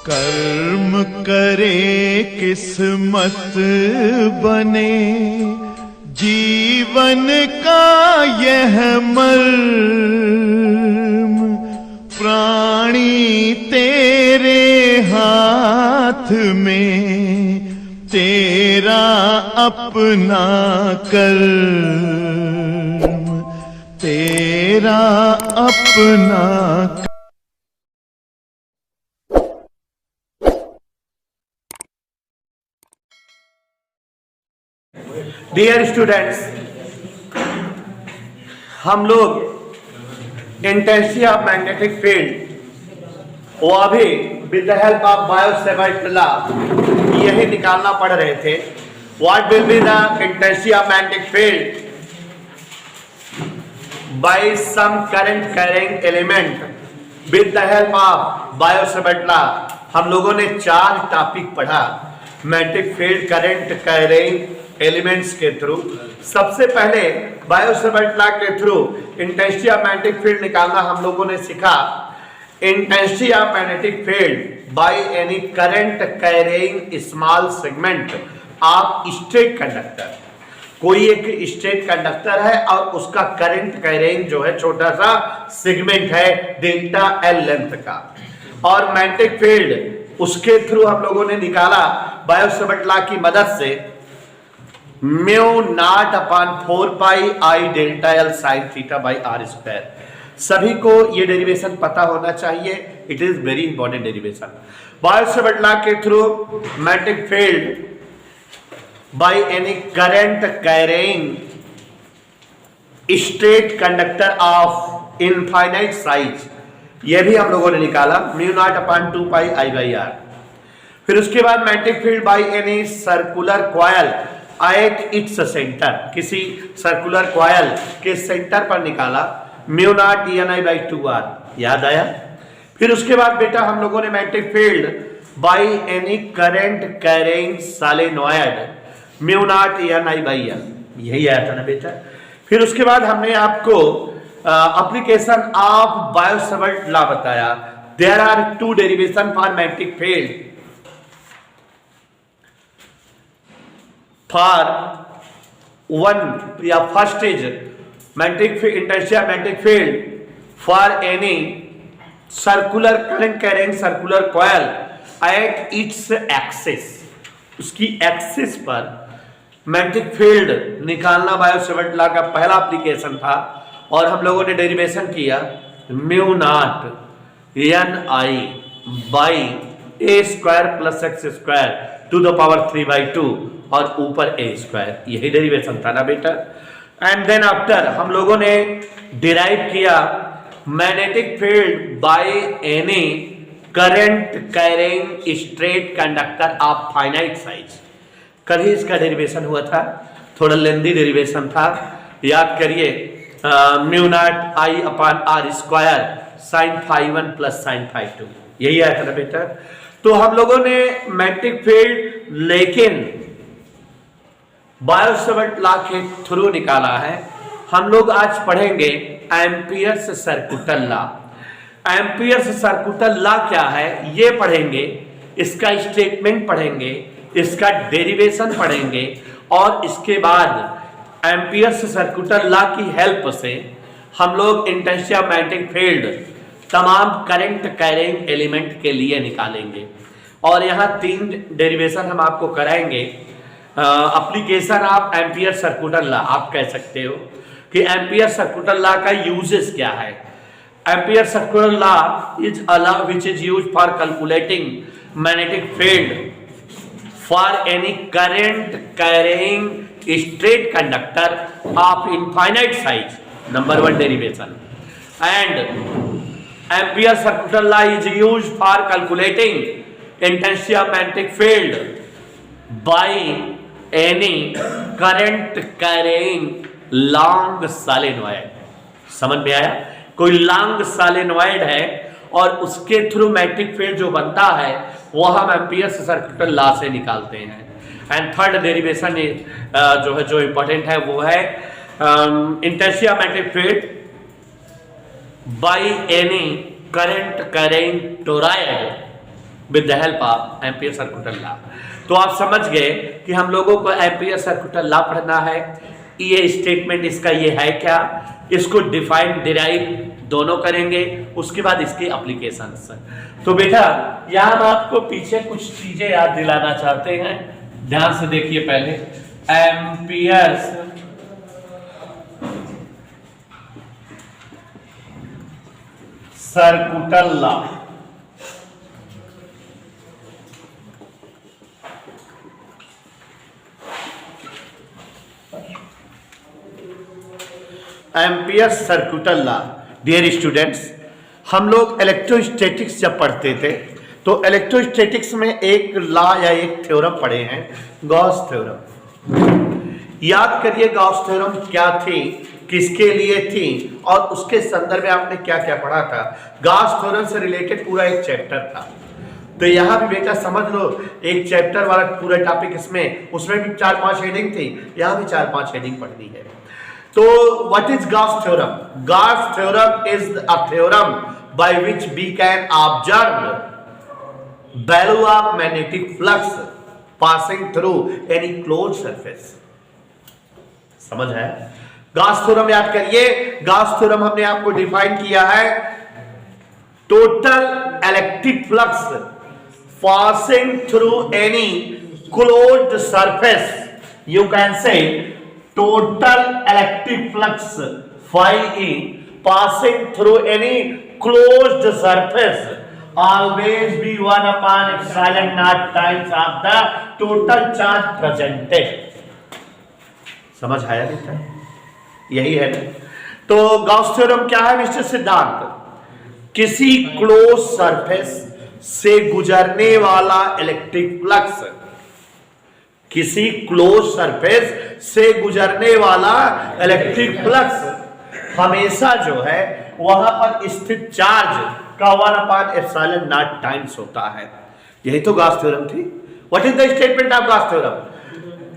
कर्म करे किस्मत बने, जीवन का यह मर्म, प्राणी तेरे हाथ में, तेरा अपना कर्म, तेरा अपना। डियर स्टूडेंट्स, हम लोग इंटेंसिटी ऑफ मैग्नेटिक फील्ड वो अभी with the help of Biot Savart law यही निकालना पड़ रहे थे। What will be the intensity of magnetic field by some current carrying element with the help of Biot Savart law. हम लोगों ने 4 टॉपिक पढ़ा magnetic field current carrying elements के थ्रू। सबसे पहले बायो-सेवर्ट लॉ के through intensity of magnetic field निकालना हम लोगों ने सीखा। Intensity of magnetic field by any current carrying small segment of straight conductor. कोई एक स्ट्रेट कंडक्टर है और उसका करंट कैरिंग जो है छोटा सा सेगमेंट है डेल्टा एल लेंथ का, और मैग्नेटिक फील्ड उसके थ्रू हम लोगों ने निकाला बायो-सेवर्ट लॉ की मदद से mu naught upon 4 pi I delta l sine theta by r square. सभी को ये डेरिवेशन पता होना चाहिए, it is very important derivation. Biot Savart law के through magnetic field by any current carrying straight conductor of infinite size, ये भी हम लोगों ने निकाला mu naught upon 2 pi I by r. फिर उसके बाद magnetic field by any circular coil at its centre, किसी सर्कुलर कॉइल के सेंटर पर निकाला mu naught N I by 2 R. याद आया? फिर उसके बाद बेटा हम लोगों ने magnetic field by any current carrying solenoid mu naught N I by L, यही आया था ना बेटा। फिर उसके बाद हमने आपको एप्लीकेशन ऑफ बायो-सेवर्ट लॉ बताया। There are 2 derivation for magnetic field. For one या first is magnetic intensity of magnetic field for any circular current carrying circular coil at its axis, उसकी एक्सिस पर मैग्नेटिक फील्ड निकालना Biot Savart law का पहला application था। और हम लोगों ने डेरिवेशन किया mu naught N I by a square plus x square to the power 3/2 और ऊपर ए स्क्वायर, यही डेरिवेशन था ना बेटा। एंड देन आफ्टर हम लोगों ने डिराइव किया magnetic field by any current carrying straight conductor of finite size. कल ही इसका डेरिवेशन हुआ था, थोड़ा लेंदी डेरिवेशन था, याद करिए। Mu naught I upon R square sine phi 1 plus sine phi 2, यही आया था ना बेटा। तो हम लोगों ने मैग्नेटिक फील्ड लेकिन बायो-सेवर्ट लॉ के थ्रू निकाला है। हम लोग आज पढ़ेंगे amperes circuital law. Amperes circuital law क्या है ये पढ़ेंगे, इसका स्टेटमेंट पढ़ेंगे, इसका डेरिवेशन पढ़ेंगे, और इसके बाद एम्पियर्स सर्कुटल लॉ की हेल्प से हम लोग इंटेंसिटी ऑफ मैग्नेटिक फील्ड तमाम करंट कैरिंग एलिमेंट के लिए निकालेंगे। और यहाँ 3 डेरिवेशन हम आपको कराएंगे। Application of Ampere circuital law, आप कह सकते हो कि एम्पियर सर्कुटल लॉ का यूजेस क्या है। Ampere circuital law is a law which is used for calculating magnetic field for any current carrying straight conductor of infinite size, number 1 derivation. And ampere circuital law is used for calculating intensity of magnetic field by any current carrying long solenoid. समझ में आया? कोई long solenoid है और उसके through magnetic field जो बनता है वो हम एम्पियर सर्कुटल लॉ से निकालते हैं। एंड थर्ड डेरिवेशन जो है जो इंपॉर्टेंट है वो है intensity of magnetic field by any current carrying toroid with the help of ampere circuital law. तो आप समझ गए कि हम लोगों को एम्पियर सर्कुटल लॉ पढ़ना है। ये स्टेटमेंट इसका ये है क्या, इसको डिफाइन डिराइव दोनों करेंगे, उसके बाद इसके एप्लीकेशंस। तो बेटा यहाँ हम आपको पीछे कुछ चीजें याद दिलाना चाहते हैं, ध्यान से देखिए। पहले Ampere's circuital law, Ampere circuital law. Dear students, हम लोग इलेक्ट्रोस्टैटिक्स जब पढ़ते थे तो इलेक्ट्रोस्टैटिक्स में एक लॉ या एक थ्योरम पढ़े हैं, गॉस थ्योरम। याद करिए गॉस थ्योरम क्या थी, किसके लिए थी और उसके संदर्भ में आपने क्या क्या पढ़ा था। गॉस थ्योरम से रिलेटेड पूरा एक चैप्टर था। तो यहाँ भी बेटा समझ लो, एक चैप्टर वाला पूरा टॉपिक इसमें, उसमें भी 4-5 हेडिंग थी, यहाँ भी 4-5 हेडिंग पढ़नी है। तो what is Gauss theorem? Gauss theorem is a theorem by which we can observe value of magnetic flux passing through any close surface. समझ है? गॉस थ्योरम याद करिए। गॉस थ्योरम हमने आपको डिफाइन किया है, total electric flux passing through any closed surface. You can say total electric flux phi E passing through any closed surface always be 1 upon epsilon naught times of the total charge presented। समझ आया बेटा? यही है ना। तो Gauss theorem क्या है? निश्चित सिद्धांत, किसी क्लोज सरफेस से गुजरने वाला इलेक्ट्रिक फ्लक्स, किसी क्लोज सरफेस से गुजरने वाला इलेक्ट्रिक फ्लक्स हमेशा जो है वहां पर स्थित चार्ज का 1/ε0 टाइम्स होता है। यही तो गॉस थ्योरम थी। What is the statement of Gauss theorem?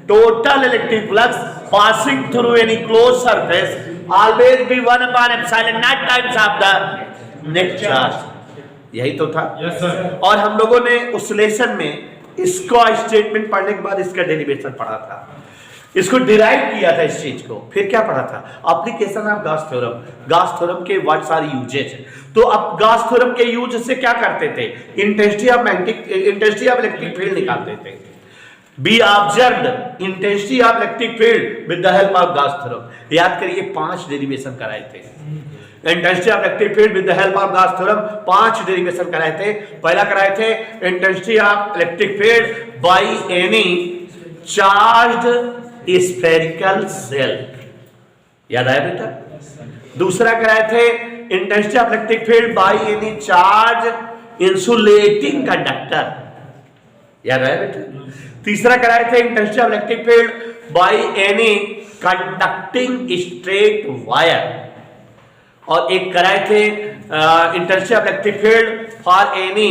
Total electric flux passing through any close surface always be 1/ε0 times of the net charge. यही तो था। Yes sir. और हम लोगों ने उस लेसन में इसको स्टेटमेंट पढ़ने के बाद इसका डेरिवेशन पढ़ा था, इसको डिराइव किया था इस चीज को। फिर क्या पढ़ा था? Application of Gauss theorem. Gauss theorem के व्हाट सारी यूजेज। तो अब गॉस थ्योरम के यूज से क्या करते थे? इंटेंसिटी ऑफ इलेक्ट्रिक फील्ड निकालते थे। B observed intensity of electric field with the help of Gauss theorem. याद करिए 5 डेरिवेशन कराए थे। Intensity of electric field with the help of Gauss theorem 5 derivation कराए थे। पहला कराए थे intensity of electric field by any charged spherical shell. याद आया बेटा? दूसरा कराए थे intensity of electric field by any charge insulating conductor. याद आया बेटा? तीसरा कराए थे intensity of electric field by any conducting straight wire. और एक कराए थे intensity of electric field for any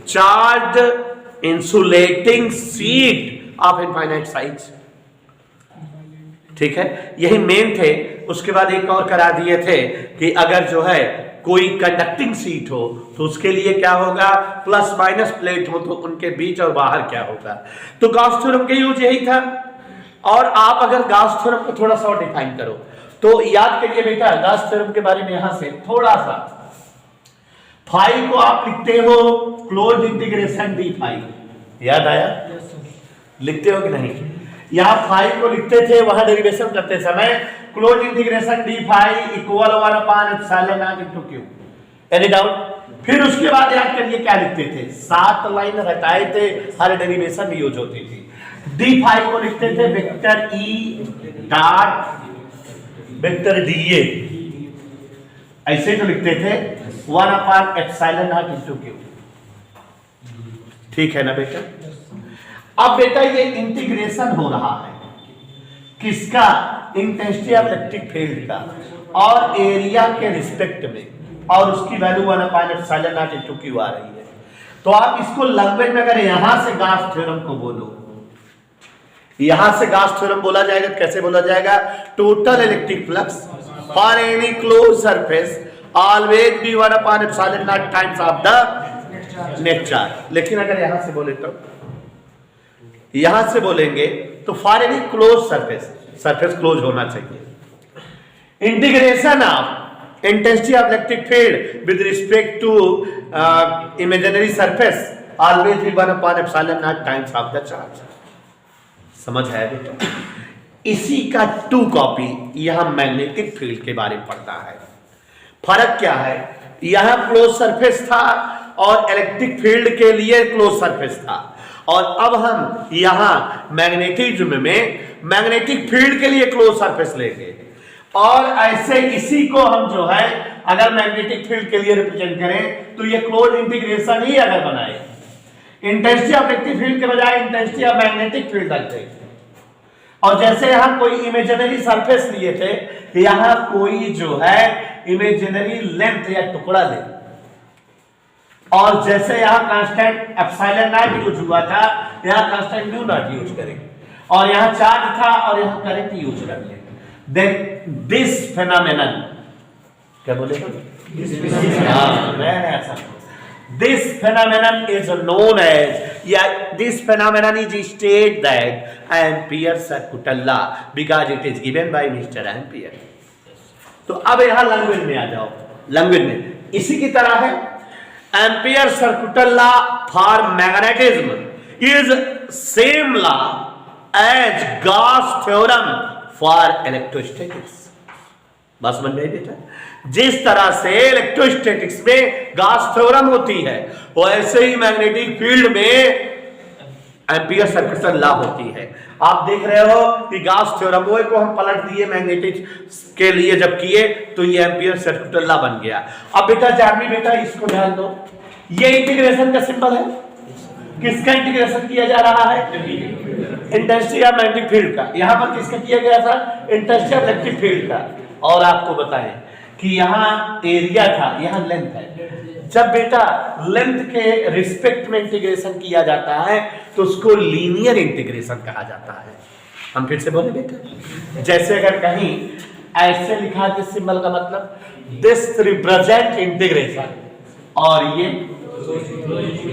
charged insulating sheet of infinite size. ठीक है, यही मेन थे। उसके बाद एक और करा दिए थे कि अगर जो है कोई कंडक्टिंग शीट हो तो उसके लिए क्या होगा, प्लस माइनस प्लेट हो तो उनके बीच और बाहर क्या होगा। तो गॉस थ्योरम के यूज यही था। और आप अगर गॉस थ्योरम को थोड़ा सा और डिफाइन करो तो याद करिए बेटा, गॉस थ्योरम के बारे में यहां से थोड़ा सा, फाई को आप लिखते हो क्लोज इंटीग्रेशन डी फाई। याद आया? लिखते हो कि नहीं? यहां फाई को लिखते थे, वहां डेरिवेशन करते समय close integration d phi equal 1/ε0 into q. Any doubt? फिर उसके बाद याद करिए क्या लिखते थे, 7 लाइन हटाए थे, हर डेरिवेशन 3 यूज होती थी। डी फाई को लिखते थे vector E dot vector DA, ऐसे तो लिखते थे 1/ε0 इनटू क्यू। ठीक है ना बेटा? अब बेटा ये इंटीग्रेशन हो रहा है किसका? इंटेंसिटी ऑफ इलेक्ट्रिक फील्ड का और एरिया के रिस्पेक्ट में, और उसकी वैल्यू 1/ε0 इनटू क्यू आ रही है। तो आप इसको लैंग्वेज में अगर यहां से गॉस थ्योरम को बोलो, यहां से गॉस थ्योरम बोला जाएगा, कैसे बोला जाएगा? Total electric flux for any close surface always be 1/ε0 times of the net charge. लेकिन अगर यहां से बोले तो यहां से बोलेंगे तो for any close surface, surface close होना चाहिए। Integration of intensity of electric field with respect to imaginary surface always be 1/ε0 times of the charge. समझ है बेटा? इसी का 2 कॉपी यहां मैग्नेटिक फील्ड के बारे में पढ़ता है। फर्क क्या है? यहां क्लोज सरफेस था और इलेक्ट्रिक फील्ड के लिए क्लोज सरफेस था, और अब हम यहां मैग्नेटिज्म में मैग्नेटिक फील्ड के लिए क्लोज सरफेस लेंगे। और ऐसे इसी को हम जो है अगर मैग्नेटिक फील्ड के लिए रिप्रेजेंट करें तो ये क्लोज इंटीग्रेशन ही अगर बनाए, इंटेंसिटी ऑफ इलेक्ट्रिक फील्ड के बजाय इंटेंसिटी ऑफ मैग्नेटिक फील्ड रखते। और जैसे यहां कोई इमेजिनरी सरफेस लिए थे, यहां कोई जो है इमेजिनरी लेंथ या टुकड़ा ले, और जैसे यहां कांस्टेंट ε0 यूज हुआ था, यहां कांस्टेंट μ0 यूज करेंगे, और यहां चार्ज था और यहां करंट यूज कर लेंगे। देन दिस फेनोमेनन, क्या बोले? This phenomenon is known as, this phenomenon is stated that Ampere's circuital law because it is given by Mr. Ampere। तो अब यहां लैंग्वेज में आ जाओ। लैंग्वेज में इसी की तरह है, Ampere's circuital law for magnetism is same law as Gauss theorem for electrostatics। बात समझ में आई बेटा? जिस तरह से इलेक्ट्रोस्टैटिक्स में गॉस थ्योरम होती है, वैसे ही मैग्नेटिक फील्ड में एम्पियर सर्कुलर लॉ होती है। आप देख रहे हो कि गॉस थ्योरम को हम पलट दिए मैग्नेटिक के लिए, जब किए तो ये एम्पियर सर्कुलर लॉ बन गया। अब बेटा जानवी बेटा इसको ध्यान दो, ये इंटीग्रेशन का सिंबल है। किसका इंटीग्रेशन किया जा रहा है? इंटेंसिटी ऑफ मैग्नेटिक फील्ड का। यहां पर किसका किया गया था? इंटेंसिटी ऑफ इलेक्ट्रिक फील्ड का। और आपको बताएं कि यहां एरिया था, यहां लेंथ है। जब बेटा लेंथ के रिस्पेक्ट में इंटीग्रेशन किया जाता है तो उसको लीनियर इंटीग्रेशन कहा जाता है। हम फिर से बोले बेटा, जैसे अगर कहीं ऐसे लिखा है सिंबल का मतलब दिस रिप्रेजेंट इंटीग्रेशन, और ये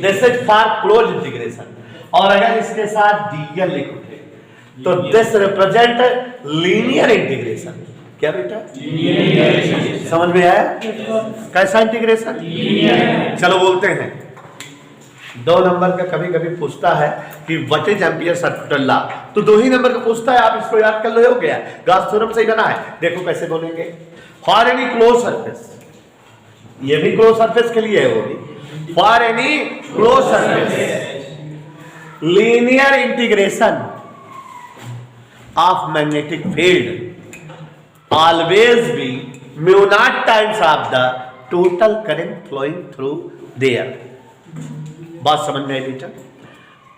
this is for close integration, और अगर इसके साथ डीएल लिखोगे तो दिस रिप्रेजेंट लीनियर इंटीग्रेशन। क्या बेटा? समझ में आया? कैसा इंटीग्रेशन? चलो बोलते हैं। 2 नंबर का कभी कभी पूछता है कि what is Ampere circular law, तो 2 ही नंबर का पूछता है, आप इसको याद कर लो, हो गया। गॉस थ्योरम से ही बना है। देखो कैसे बोलेंगे, फॉर एनी क्लोज सरफेस, ये भी क्लोज सरफेस के लिए है, वो भी for any close surface linear integration of magnetic field always be μ0 times of the total current flowing through there। बात समझ में आई बेटा?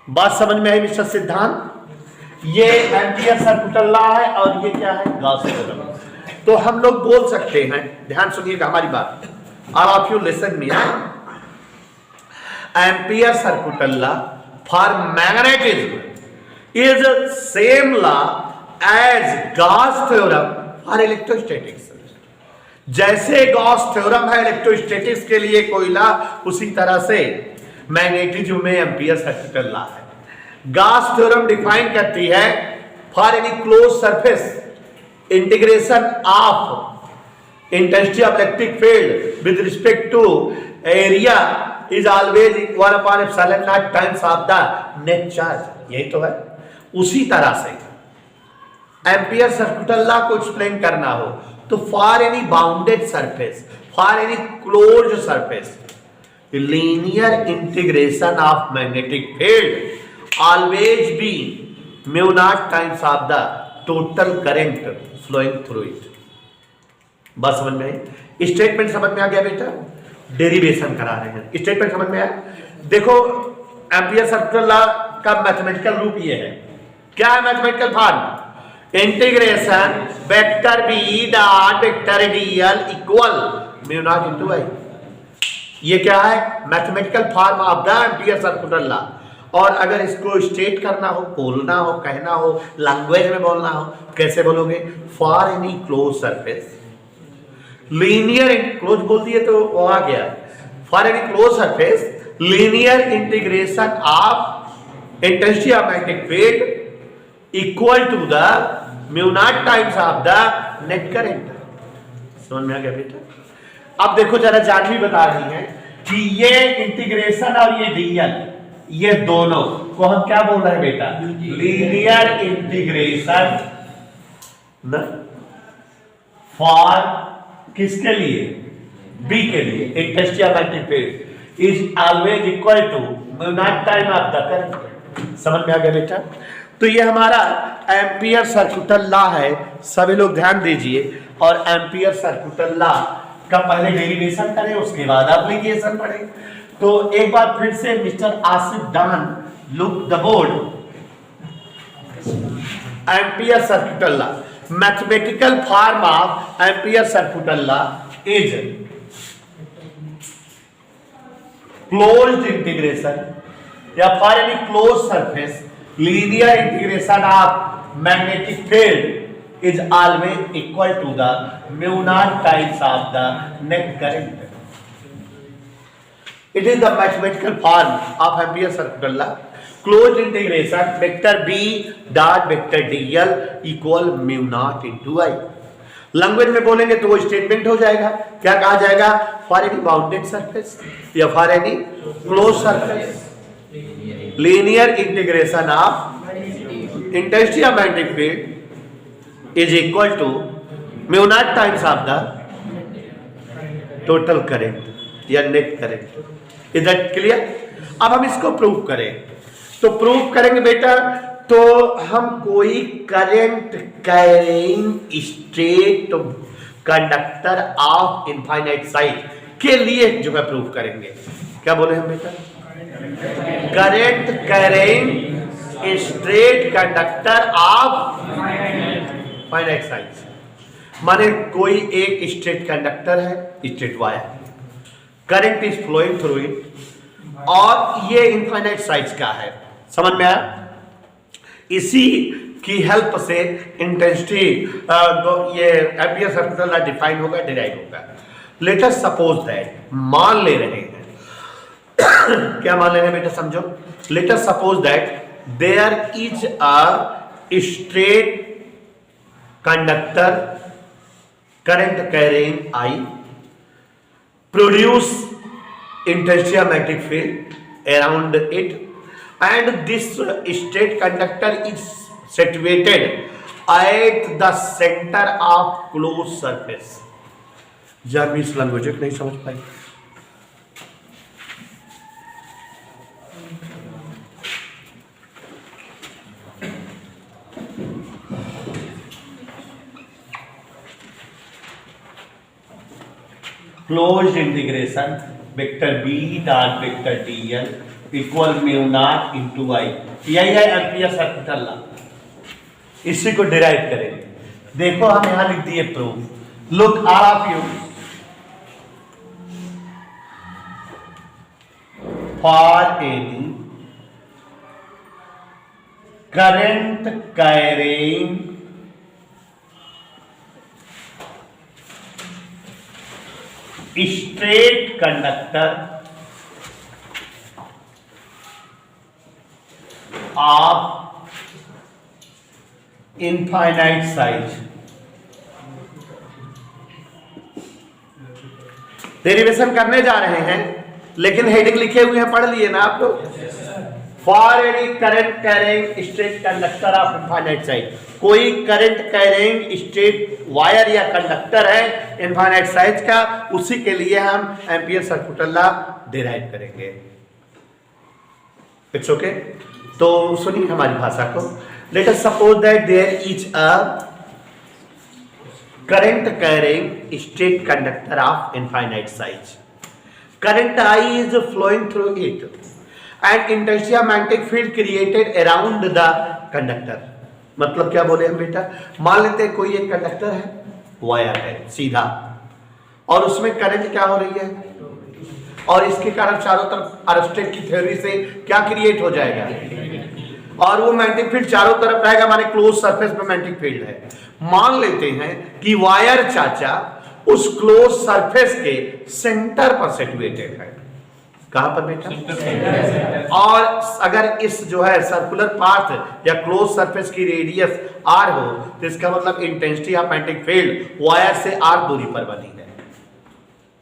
बात समझ में आई मिस्टर सिद्धांत? ये एम्पियर सर्कुलर लॉ है और ये क्या है? Gauss theorem. तो हम लोग बोल सकते हैं, ध्यान सुनिएगा हमारी बात, all of you listen me. Ampere circular law for magnetism is same law as Gauss theorem और इलेक्ट्रोस्टैटिक्स। जैसे गॉस थ्योरम है इलेक्ट्रोस्टैटिक्स के लिए कोई लॉ, उसी तरह से मैग्नेटिज्म में एम्पियर सर्कुलर लॉ है। गॉस थ्योरम डिफाइन करती है for any close surface integration of intensity of electric field with respect to area is always 1/ε0 times of the net charge. यही तो है। उसी तरह से एम्पियर सर्कुलर लॉ को एक्सप्लेन करना हो तो for any bounded surface, for any closed surface, linear integration of magnetic field always be μ0 times of the total current flowing through it. बस समझ में आई? स्टेटमेंट समझ में आ गया बेटा? डेरिवेशन करा रहे हैं, स्टेटमेंट समझ में आया? देखो एम्पियर सर्कुलर लॉ का मैथमेटिकल रूप ये है। क्या है mathematical form? Integration vector B dot vector dl equal μ0 into I. ये क्या है? Mathematical form of the Ampere circular law. और अगर इसको स्टेट करना हो, बोलना हो, कहना हो, लैंग्वेज में बोलना हो, कैसे बोलोगे? For any close surface linear close बोल दिए तो वो आ गया। For any close surface linear integration of intensity of magnetic field equal to the mu naught times of the net current. समझ में आ गया बेटा? अब देखो जरा जानवी बता रही है कि ये इंटीग्रेशन और ये डीएल, ये दोनों को हम क्या बोल रहे हैं बेटा? लीनियर इंटीग्रेशन न फॉर किसके लिए? बी के लिए। Intensity of magnetic field is always equal to mu naught time of the current. समझ में आ गया बेटा? तो ये हमारा एम्पियर सर्कुटल लॉ है, सभी लोग ध्यान दीजिए। और एम्पियर सर्कुटल लॉ का पहले डेरिवेशन करें, उसके बाद एप्लीकेशन पढ़ें। तो एक बार फिर से mister Asif done look the board. Ampere circuital law, mathematical form of Ampere circuital law is closed integration या for any close surface linear integration of magnetic field is always equal to the mu naught times of the net current. It is the mathematical form of Ampere circular law. Closed integration vector B dot vector dl equal mu naught into I. Language में बोलेंगे तो वो statement हो जाएगा। क्या कहा जाएगा? For any bounded surface या for any close surface linear integration of intensity of magnetic field is equal to mu naught times of the total current या net current. Is that clear? अब हम इसको प्रूव करें, तो prove करेंगे बेटा, तो हम कोई current carrying straight conductor of infinite size के लिए जो है प्रूव करेंगे। क्या बोले हम बेटा? Current carrying straight conductor of finite size, माने कोई एक स्ट्रेट कंडक्टर है, straight wire, current is flowing through it और ये इनफाइनाइट साइज का है। समझ में आया? इसी की हेल्प से इंटेंसिटी ये एम्पियर सर्कुलर लॉ डिफाइन होगा, डिराइव होगा। लेट अस सपोज दैट, मान ले रहे हैं क्या मान ले रहे हैं बेटा? समझो। Let us suppose that there is a straight conductor current carrying I produce intensity of magnetic field around it, and this straight conductor is situated at the center of closed surface. Jarvis language नहीं समझ पाई? Closed integration vector B dot vector dl equal mu naught into I। यही है ampere circular law. इसी को derive करेंगे। देखो हम यहां लिख दिए proof. Look all of you, for any current carrying straight conductor of infinite size. Derivation करने जा रहे हैं, लेकिन हेडिंग लिखे हुए हैं, पढ़ लिए ना आप लोग? For any current carrying straight conductor of infinite size, कोई करंट कैरिंग स्ट्रेट वायर या कंडक्टर है इनफाइनाइट साइज का, उसी के लिए हम एम्पियर सर्कुलर लॉ डिराइव करेंगे। It's okay? तो सुनिए हमारी भाषा को। Let us suppose that there is a current carrying straight conductor of infinite size. Current I is flowing through it and intensity of magnetic field created around the conductor। मतलब क्या बोले हम बेटा? मान लेते हैं कोई एक कंडक्टर है, वायर है सीधा, और उसमें करंट क्या हो रही है, और इसके कारण चारों तरफ अरस्टेड की थ्योरी से क्या क्रिएट हो जाएगा, और वो मैग्नेटिक फील्ड चारों तरफ रहेगा, हमारे क्लोज सरफेस पे मैग्नेटिक फील्ड है। मान लेते हैं कि वायर चाचा उस क्लोज सरफेस के सेंटर पर सिचुएटेड है। कहां पर बेटा? और अगर इस जो है सर्कुलर पाथ या क्लोज सरफेस की रेडियस r हो तो इसका मतलब intensity of magnetic field wire से r दूरी पर बनी है।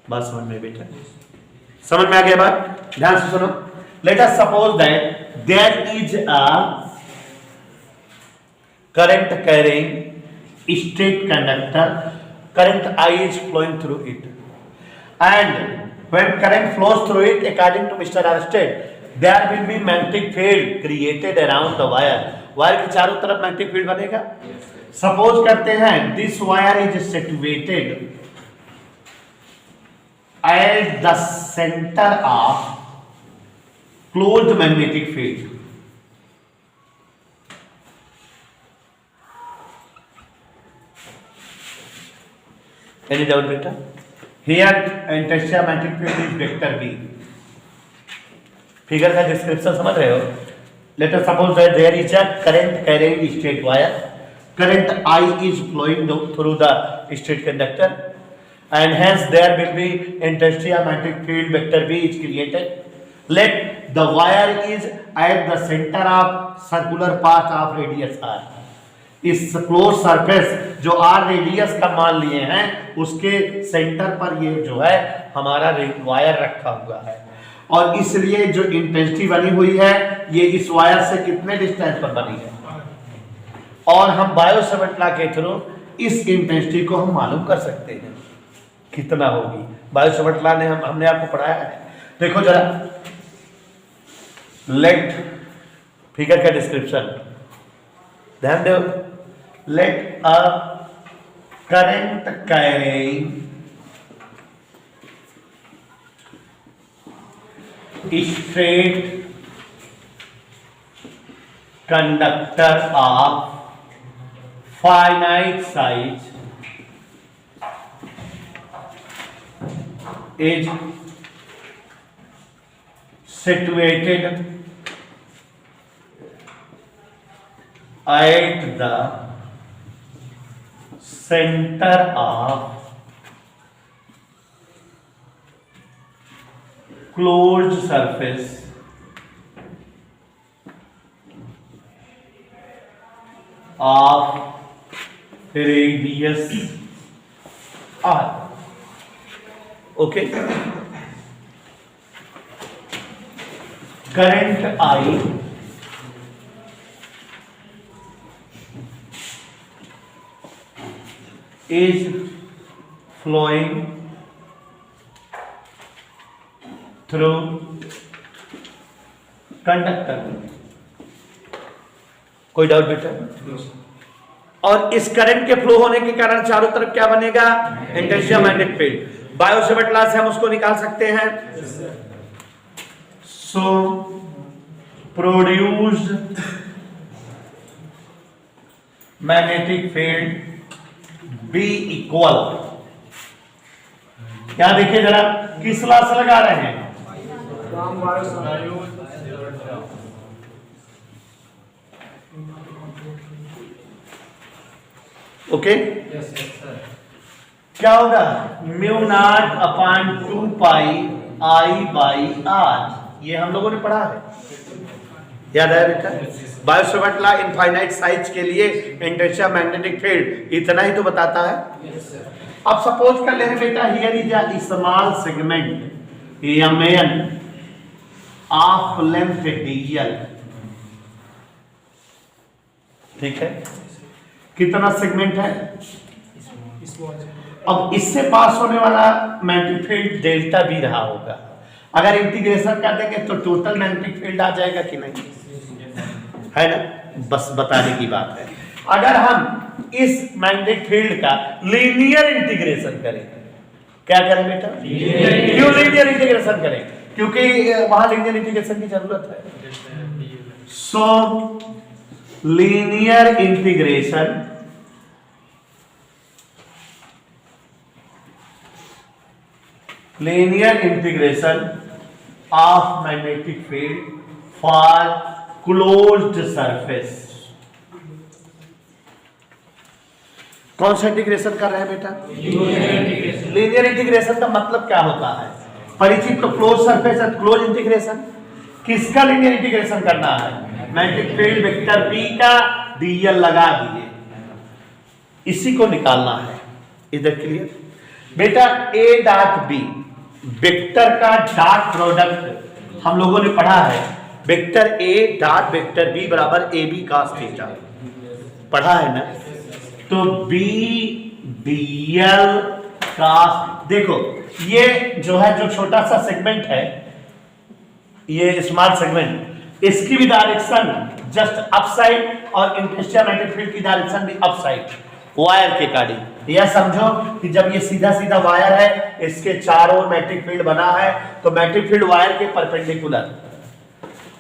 बात समझ में बेटा? समझ में आ गया बात? ध्यान से सुनो। Let us suppose that there is a current carrying straight conductor, current I is flowing through it, and when current flows through it, according to Mr. Arsted, there will be magnetic field created around the wire. Wire के चारों तरफ magnetic field बनेगा। Suppose करते हैं this wire is situated at the centre of closed magnetic field. Any doubt बेटा? Here intensity of magnetic field is vector B। Figure का description समझ रहे हो? Let us suppose that there is a current carrying straight wire. Current I is flowing through the straight conductor, and hence there will be intensity of magnetic field vector B is created. Let the wire is at the center of circular path of radius R. इस close surface जो r radius का मान लिए हैं उसके centre पर ये जो है हमारा वायर रखा हुआ है, और इसलिए जो इंटेंसिटी बनी हुई है ये इस वायर से कितने डिस्टेंस पर बनी है, और हम बायो-सेवर्ट लॉ के थ्रू इस इंटेंसिटी को हम मालूम कर सकते हैं कितना होगी। बायो-सेवर्ट लॉ ने हमने आपको पढ़ाया है। देखो जरा, लेट फिगर का डिस्क्रिप्शन ध्यान दो। Let a current carrying straight conductor of finite size is situated at the center of closed surface of radius r. Okay, current I is flowing through conductor। कोई डाउट बेटा? और इस current के flow होने के कारण चारों तरफ क्या बनेगा? Intensity of magnetic field. Biot Savart law से हम उसको निकाल सकते हैं। So produced magnetic field B equal, क्या देखिए जरा किस लॉ से लगा रहे हैं? ओके, क्या होगा? Mu naught upon 2 pi I by R। ये हम लोगों ने पढ़ा है, याद है बेटा? बायो-सेवर्ट लॉ इनफाइनाइट साइज के लिए इंटेंसिटी ऑफ मैग्नेटिक फील्ड इतना ही तो बताता है। अब सपोज कर ले बेटा, here is a small segment MN of length DL। ठीक है, कितना सेगमेंट है? अब इससे पास होने वाला मैग्नेटिक फील्ड डेल्टा B रहा होगा। अगर इंटीग्रेशन कर देंगे तो टोटल मैग्नेटिक फील्ड आ जाएगा कि नहीं, है ना? बस बताने की बात है। अगर हम इस मैग्नेटिक फील्ड का लीनियर इंटीग्रेशन करें, क्या करें बेटा? क्यों लीनियर इंटीग्रेशन करें? क्योंकि वहां लीनियर इंटीग्रेशन की जरूरत है। सो linear integration of magnetic field for closed surface. कौन सा इंटीग्रेशन कर रहे हैं बेटा? लीनियर इंटीग्रेशन का मतलब क्या होता है? परिचित। तो क्लोज सरफेस है, क्लोज इंटीग्रेशन किसका लीनियर इंटीग्रेशन करना है, मैग्नेटिक फील्ड वेक्टर बी का डीएल लगा दिए, इसी को निकालना है। इधर क्लियर बेटा, ए डॉट बी वेक्टर का डॉट प्रोडक्ट हम लोगों ने पढ़ा है, vector A dot vector B बराबर ए बी cos थीटा, पढ़ा है ना। तो बी डीएल cos, देखो ये जो है, जो छोटा सा सेगमेंट है, ये स्मॉल सेगमेंट, इसकी भी डायरेक्शन जस्ट अपसाइड और इंटरेस्टिया मैग्नेटिक फील्ड की डायरेक्शन भी अपसाइड वायर के अकॉर्डिंग। यह समझो कि जब ये सीधा सीधा वायर है, इसके चारों ओर मैग्नेटिक फील्ड बना है, तो मैग्नेटिक फील्ड वायर के परपेंडिकुलर।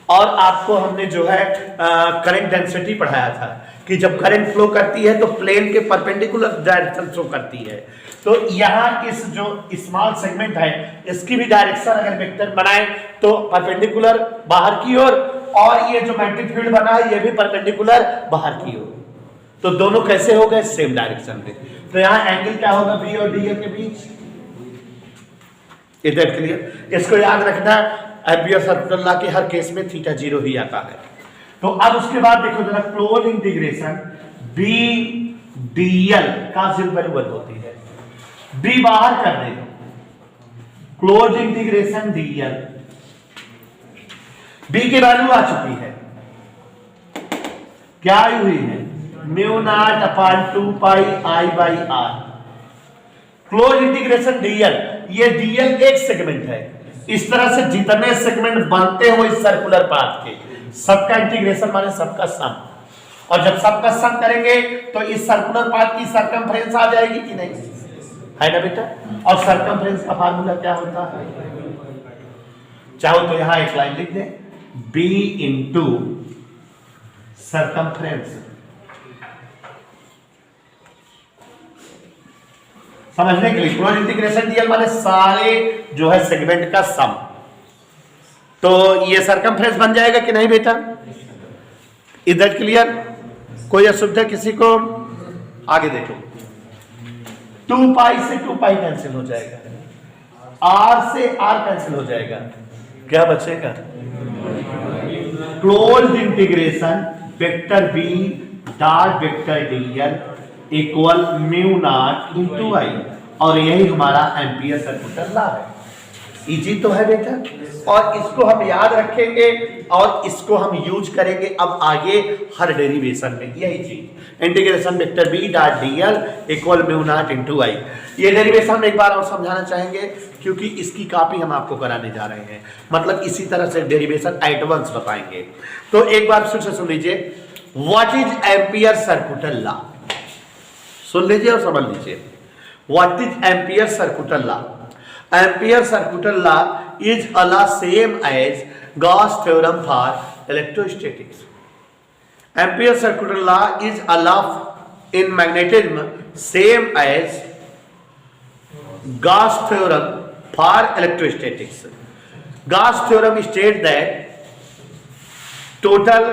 और आपको हमने जो है करंट डेंसिटी पढ़ाया था कि जब करंट फ्लो करती है तो प्लेन के परपेंडिकुलर डायरेक्शन शो करती है। तो यहाँ इस जो स्मॉल सेगमेंट है, इसकी भी डायरेक्शन अगर वेक्टर बनाए तो परपेंडिकुलर बाहर की ओर, और ये जो मैग्नेटिक फील्ड बना है ये भी परपेंडिकुलर बाहर की ओर। तो दोनों कैसे हो गए, सेम डायरेक्शन में। तो यहाँ एंगल क्या होगा बी और डी के बीच, इधर क्लियर। इसको याद रखना, एम्पियर सर्कुलर लॉ के हर केस में थीटा 0 ही आता है। तो अब उसके बाद देखो जरा, क्लोज इंटीग्रेशन बी डीएल का 0 होती है, बी बाहर कर दे, क्लोज इंटीग्रेशन डीएल, बी की वैल्यू आ चुकी है, क्या आई हुई है, mu naught upon 2 pi I by R. Close integration dl, ये डीएल एक सेगमेंट है, इस तरह से जितने सेगमेंट बनते हो इस सर्कुलर पाथ के, सबका इंटीग्रेशन माने सबका सम, और जब सबका सम करेंगे तो इस सर्कुलर पाथ की सरकमफ्रेंस आ जाएगी कि नहीं, है ना बेटा। और सरकमफ्रेंस का फार्मूला क्या होता है, चाहो तो यहां एक लाइन लिख दें, बी इंटू सरकमफ्रेंस। समझने के लिए, क्लोज इंटीग्रेशन डीएल माने सारे जो है सेगमेंट का सम। तो ये सरकमफ्रेंस बन जाएगा कि नहीं बेटा, इधर क्लियर, कोई असुविधा किसी को, आगे देखो, 2 पाई से 2 पाई कैंसिल हो जाएगा, आर से आर कैंसिल हो जाएगा, क्या बचेगा, close integration vector B dot vector dl equal mu naught into I, और यही हमारा एम्पियर सर्कुलर लॉ है। इजी तो है बेटा, और इसको हम याद रखेंगे और इसको हम यूज करेंगे अब आगे हर डेरिवेशन में, यही चीज, integration vector B dot dl equal mu naught into I. ये डेरिवेशन एक बार और समझाना चाहेंगे क्योंकि इसकी कॉपी हम आपको कराने जा रहे हैं, मतलब इसी तरह से डेरिवेशन एडवांस बताएंगे। तो एक बार फिर से सुन लीजिए, what is Ampere circular law, सुन लीजिए और समझ लीजिए, what is Ampere circular law. Ampere circular law is a law same as Gauss theorem for electrostatics. Ampere circular law is a law in magnetism same as Gauss theorem for electrostatics. Gauss theorem state that total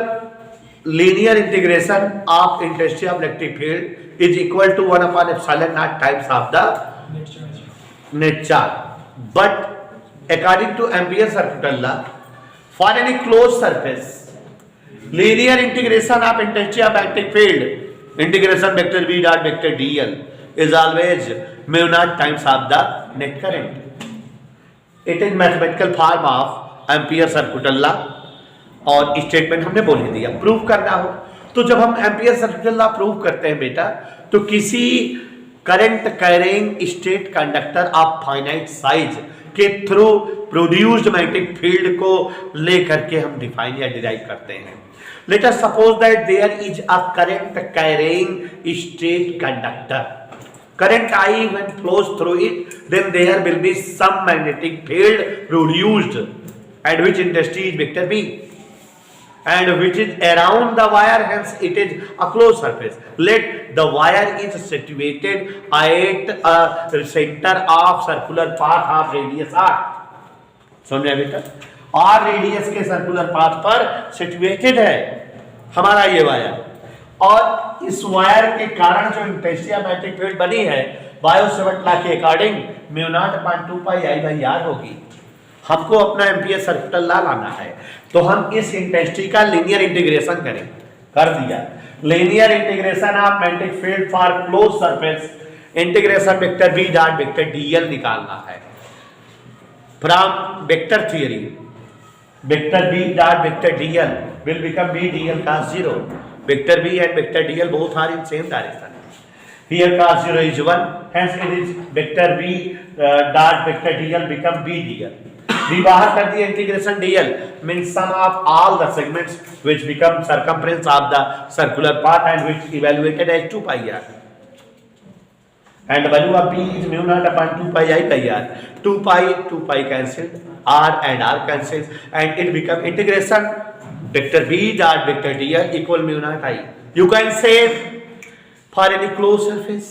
linear integration of intensity of electric field is equal to 1 upon epsilon naught times of the net charge. But according to Ampere circular law, for any closed surface, linear integration of intensity of electric field, integration vector B dot vector dl is always mu naught times of the net current. It is mathematical form of Ampere circular law. और statement हमने बोल ही दिया। Prove करना हो तो जब हम Ampere circular law prove करते हैं बेटा, तो किसी current carrying straight conductor of finite size के थ्रू प्रोड्यूस्ड मैग्नेटिक फील्ड को लेकर के हम डिफाइन या डिराइव करते हैं। Let us suppose that there is a current carrying straight conductor, current I when flows through it, then there will be some magnetic field produced, and which intensity is vector B, and which is around the wire, hence it is a closed surface. Let the wire is situated at a center of circular path of radius r. समझे बेटा, r radius के circular path पर situated है हमारा ये wire, और इस wire के कारण जो इंटेंसिटी मैग्नेटिक फील्ड बनी है बायो सेवट लॉ के according mu naught upon 2 pi I by R होगी। हमको अपना एम्पियर सर्कुलर लॉ लाना है, तो हम इस इंटेंसिटी का लीनियर इंटीग्रेशन करें। कर दिया linear integration of magnetic field for close surface, integration vector B dot vector dl निकालना है from vector theory. Vector B dot vector dl will become b dl cos 0. Vector b and vector dl both are in same direction. Here cos 0 is 1, hence it is vector b dot vector dl become b dl. We बाहर कर दिया integration dl means sum of all the segments which become circumference of the circular path and which evaluated as 2 pi r. And value of b is mu naught upon 2 pi I by r. 2 pi cancelled, r and r cancelled, and it become integration vector b dot vector dl equal mu naught I. You can say for any closed surface,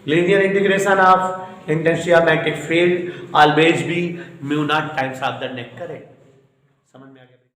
linear integration of intensity of magnetic field always be mu naught times of the net current. समझ में आ गया?